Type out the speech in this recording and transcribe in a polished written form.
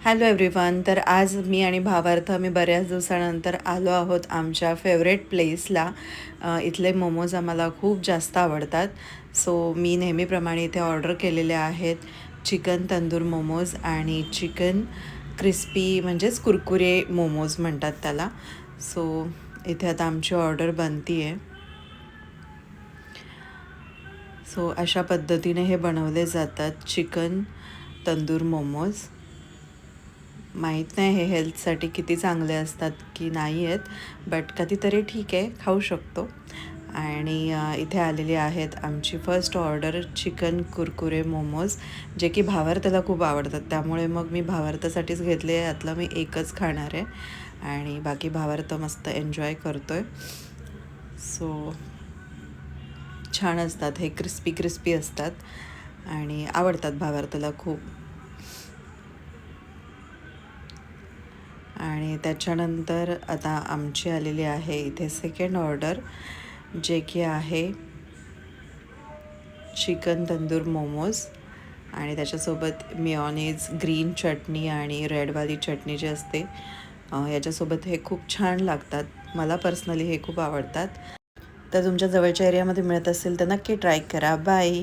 Hello everyone. तर आज मी आणि भावार्थ आम्ही बऱ्याच दिवसानंतर आलो आहोत आमच्या फेवरेट प्लेसला. इथले मोमोज आम्हाला खूप जास्त आवडतात. सो मी नेहमीप्रमाणे इथे ऑर्डर केलेले आहेत चिकन तंदूर मोमोज आणि चिकन क्रिस्पी म्हणजेच कुरकुरे मोमोज म्हणतात त्याला. सो इथे आता आमची ऑर्डर बनती आहे. सो अशा पद्धतीने हे बनवले जातात चिकन तंदूर मोमोज. माहीत नाही हे हेल्थसाठी किती चांगले असतात की नाही आहेत, बट कधीतरी ठीक आहे, खाऊ शकतो. आणि इथे आलेली आहेत आमची first order chicken Kurkure momos, जे की भावार्थाला खूप आवडतात. त्यामुळे मग मी भावार्थासाठीच घेतले. यातलं मी एकच खाणार आहे आणि बाकी भावार्थ मस्त एन्जॉय करतो आहे. सो छान असतात हे, क्रिस्पी क्रिस्पी असतात आणि आवडतात भावार्थाला खूप. आणि त्याच्यानंतर आता आमची आलेली आहे इथे सेकंड ऑर्डर, जे की आहे चिकन तंदूर मोमोज आणि त्याच्यासोबत मिओनीज, ग्रीन चटणी आणि रेडवाली चटणी जी असते याच्यासोबत हे खूप छान लागतात. मला पर्सनली हे खूप आवडतात. तर तुमच्या जवळच्या एरियामध्ये मिळत असेल तर नक्की ट्राय करा. बाय.